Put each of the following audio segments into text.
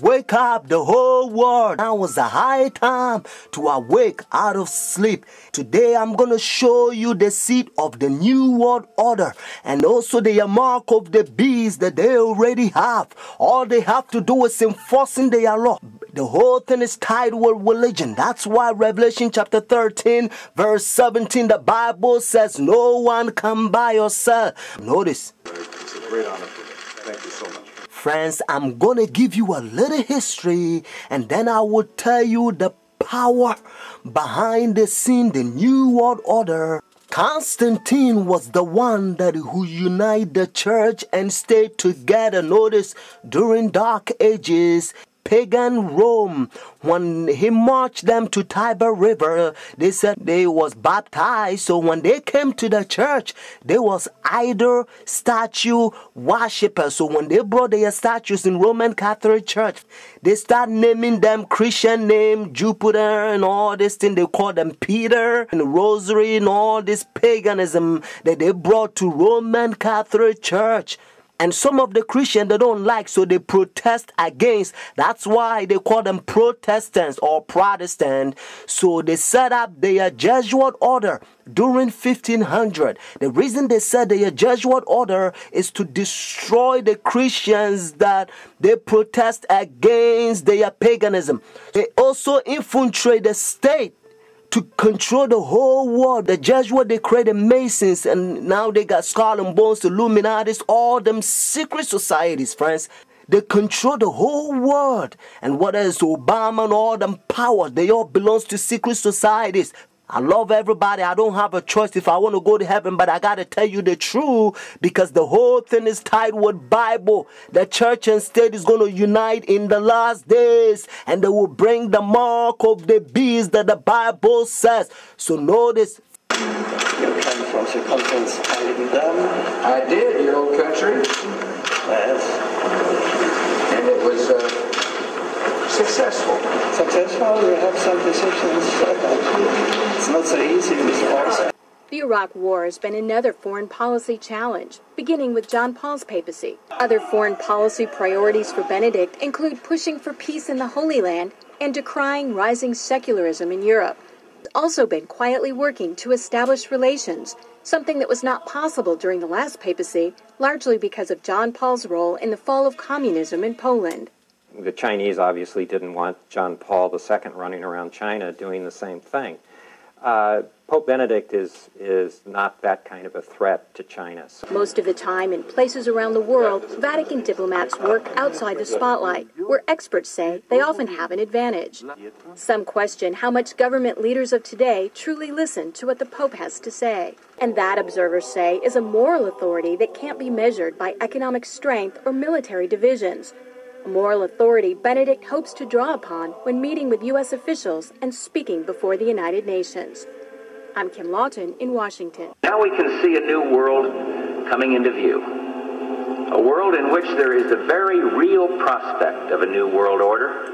wake up the whole world. Now was a high time to awake out of sleep. Today I'm going to show you the seed of the New World Order and also the mark of the beast that they already have. All they have to do is enforcing their law. The whole thing is tied with religion. That's why Revelation chapter 13 verse 17, the Bible says no one can buy or sell. Notice. It's a great honor for me. Thank you so much. Friends, I'm going to give you a little history and then I will tell you the power behind the scene, the New World Order. Constantine was the one who united the church and stayed together. Notice, during Dark Ages, pagan Rome, when he marched them to Tiber River, they said they was baptized. So when they came to the church, there was idol statue worshippers. So when they brought their statues in Roman Catholic Church, they start naming them Christian name, Jupiter and all this thing. They call them Peter and Rosary and all this paganism that they brought to Roman Catholic Church. And some of the Christians they don't like, so they protest against. That's why they call them Protestants or Protestant. So they set up their Jesuit order during 1500. The reason they said their Jesuit order is to destroy the Christians that they protest against their paganism. They also infiltrate the state to control the whole world. The Jesuits, they created Masons, and now they got Skull and Bones, Illuminatis, all them secret societies, friends. They control the whole world. And what is Obama and all them powers, they all belong to secret societies. I love everybody. I don't have a choice if I want to go to heaven, but I got to tell you the truth because the whole thing is tied with Bible. The church and state is going to unite in the last days and they will bring the mark of the beast that the Bible says. So notice. You came from circumference handed me down. I did, your old country. Yes. And it was successful. Successful? We have some decisions. It's not so easy in this place. The Iraq War has been another foreign policy challenge, beginning with John Paul's papacy. Other foreign policy priorities for Benedict include pushing for peace in the Holy Land and decrying rising secularism in Europe. He's also been quietly working to establish relations, something that was not possible during the last papacy, largely because of John Paul's role in the fall of communism in Poland. The Chinese obviously didn't want John Paul II running around China doing the same thing. Pope Benedict is not that kind of a threat to China. Most of the time, in places around the world, Vatican diplomats work outside the spotlight, where experts say they often have an advantage. Some question how much government leaders of today truly listen to what the Pope has to say. And that, observers say, is a moral authority that can't be measured by economic strength or military divisions. A moral authority Benedict hopes to draw upon when meeting with U.S. officials and speaking before the United Nations. I'm Kim Lawton in Washington. Now we can see a new world coming into view. A world in which there is a very real prospect of a new world order.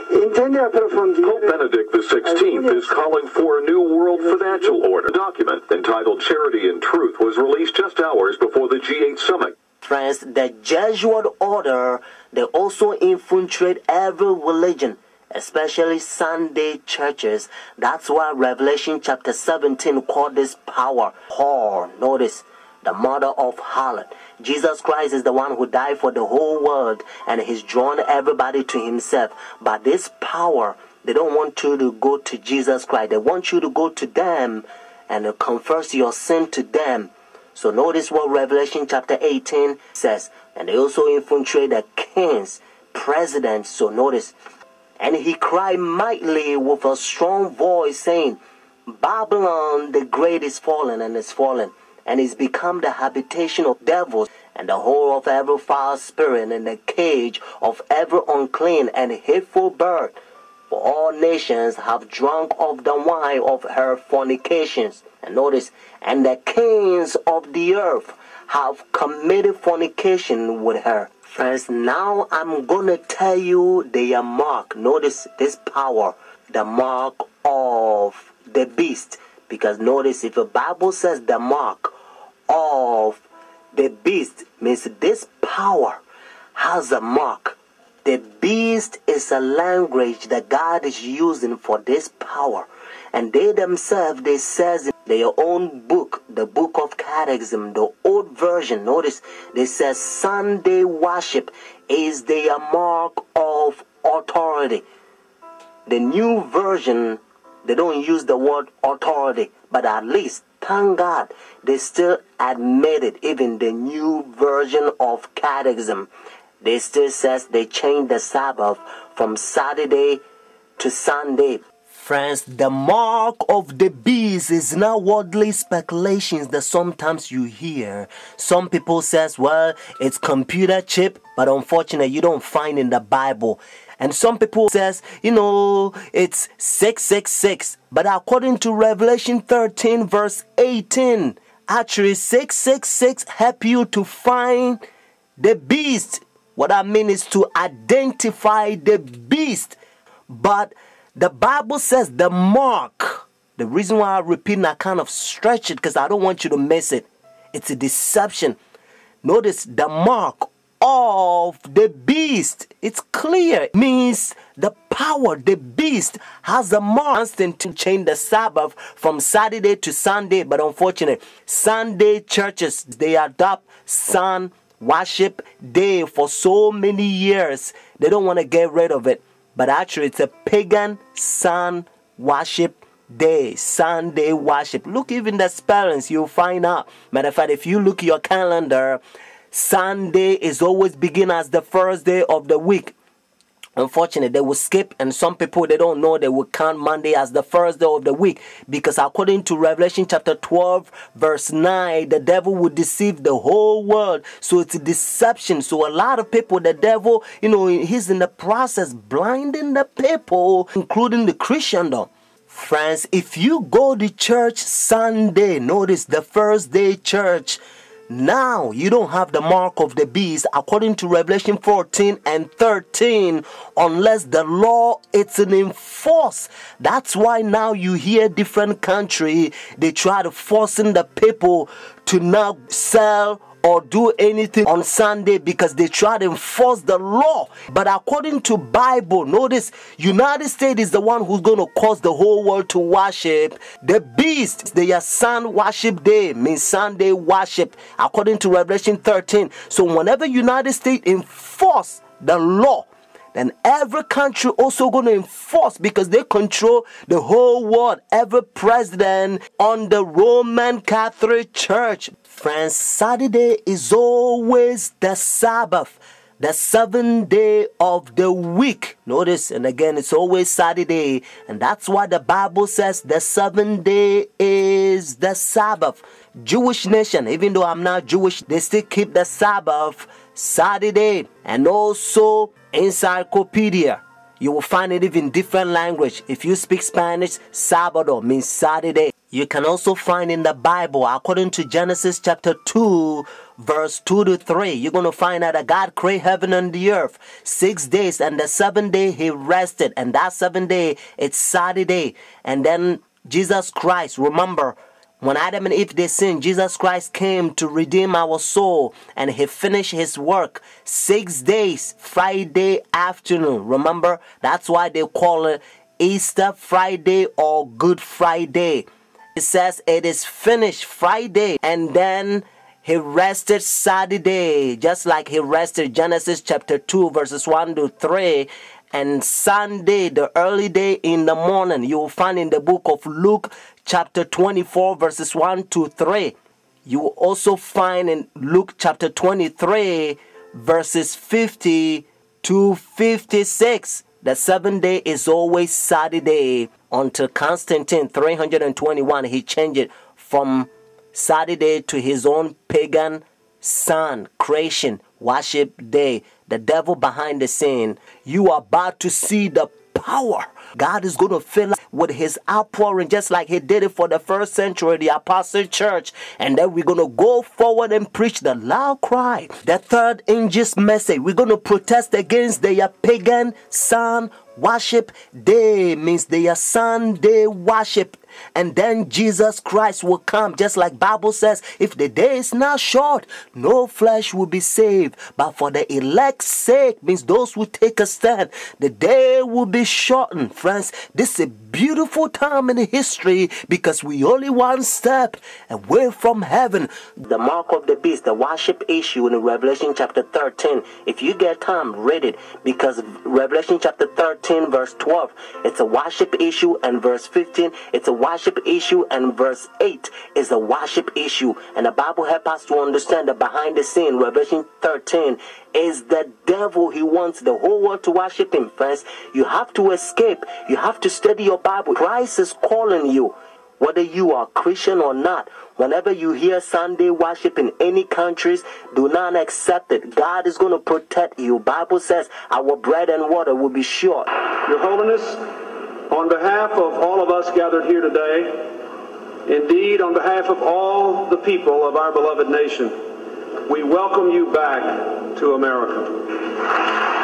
Pope Benedict XVI is calling for a new world financial order. A document entitled Charity and Truth was released just hours before the G8 summit. Friends, the Jesuit order, they also infiltrate every religion, especially Sunday churches. That's why Revelation chapter 17 called this power whore. Notice, the mother of harlot. Jesus Christ is the one who died for the whole world and he's drawn everybody to himself. But this power, they don't want you to go to Jesus Christ. They want you to go to them and confess your sin to them. So notice what Revelation chapter 18 says. And they also infiltrate the kings, presidents. So notice. And he cried mightily with a strong voice, saying, Babylon the great is fallen and is fallen, and is become the habitation of devils, and the hole of every foul spirit, and the cage of every unclean and hateful bird. For all nations have drunk of the wine of her fornications. And notice, and the kings of the earth have committed fornication with her. Friends, now I'm going to tell you their mark. Notice this power, the mark of the beast. Because notice, if the Bible says the mark of the beast, means this power has a mark. The beast is a language that God is using for this power. And they themselves, they says in their own book, the book of Catechism, the old version, notice, they says Sunday worship is their mark of authority. The new version, they don't use the word authority, but at least, thank God, they still admit it. Even the new version of Catechism, they still says they changed the Sabbath from Saturday to Sunday. Friends, the mark of the beast is not worldly speculations that sometimes you hear. Some people says, well, it's computer chip, but unfortunately you don't find in the Bible. And some people says, it's 666. But according to Revelation 13 verse 18, actually 666 help you to find the beast. What I mean is to identify the beast. But the Bible says the mark. The reason why I repeat and I kind of stretch it because I don't want you to miss it. It's a deception. Notice the mark of the beast. It's clear. It means the power, the beast has a mark to change the Sabbath from Saturday to Sunday. But unfortunately, Sunday churches, they adopt sun worship day for so many years. They don't want to get rid of it. But actually, it's a pagan sun worship day, Sunday worship. Look, even the spellings, you'll find out. Matter of fact, if you look at your calendar, Sunday is always begin as the first day of the week. Unfortunately, they will skip, and some people, they don't know, they will count Monday as the first day of the week. Because according to Revelation chapter 12, verse 9, the devil will deceive the whole world. So it's a deception. So a lot of people, the devil, he's in the process blinding the people, including the Christendom. Friends, if you go to church Sunday, notice the first day church, now you don't have the mark of the beast according to Revelation 14 and 13 unless the law is enforced. That's why now you hear different country, they try to forcing the people to not sell or do anything on Sunday because they try to enforce the law. But according to Bible, notice United States is the one who's going to cause the whole world to worship the beast. Their sun worship day means Sunday worship according to Revelation 13. So whenever United States enforce the law, then every country also going to enforce because they control the whole world. Every president on the Roman Catholic Church. Friends, Saturday is always the Sabbath, the 7th day of the week. Notice, and again, it's always Saturday. And that's why the Bible says the 7th day is the Sabbath. Jewish nation, even though I'm not Jewish, they still keep the Sabbath Saturday. And also encyclopedia, you will find it even different language. If you speak Spanish, Sábado means Saturday. You can also find in the Bible, according to Genesis chapter 2, verse 2 to 3, you're going to find out that God created heaven and the earth 6 days, and the 7th day he rested, and that 7th day it's Saturday. And then Jesus Christ, remember, when Adam and Eve they sinned, Jesus Christ came to redeem our soul, and he finished his work 6 days, Friday afternoon. Remember, that's why they call it Easter Friday or Good Friday. It says it is finished Friday, and then he rested Saturday, just like he rested Genesis chapter 2 verses 1 to 3. And Sunday, the early day in the morning, you will find in the book of Luke chapter 24 verses 1 to 3. You will also find in Luke chapter 23 verses 50 to 56. The 7th day is always Saturday until Constantine 321. He changed it from Saturday to his own pagan sun creation worship day. The devil behind the scene. You are about to see the power. God is going to fill us with his outpouring just like he did it for the first century, the Apostle Church. And then we're going to go forward and preach the loud cry. The third angel's message. We're going to protest against their pagan sun worship day. Means their Sunday worship. And then Jesus Christ will come, just like Bible says, if the day is not short, no flesh will be saved. But for the elect's sake, means those who take a stand, the day will be shortened. Friends, this is a beautiful time in history because we only one step away from heaven. The mark of the beast, the worship issue in Revelation chapter 13. If you get time, read it, because Revelation chapter 13 verse 12, it's a worship issue, and verse 15, it's a worship issue, and verse 8 is a worship issue. And the Bible helps us to understand that behind the scene, Revelation 13 is the devil. He wants the whole world to worship him. Friends, you have to escape. You have to study your Bible. Christ is calling you, whether you are Christian or not. Whenever you hear Sunday worship in any countries, do not accept it. God is going to protect you. Bible says our bread and water will be sure. Your Holiness, on behalf of all of us gathered here today, indeed on behalf of all the people of our beloved nation, we welcome you back to America.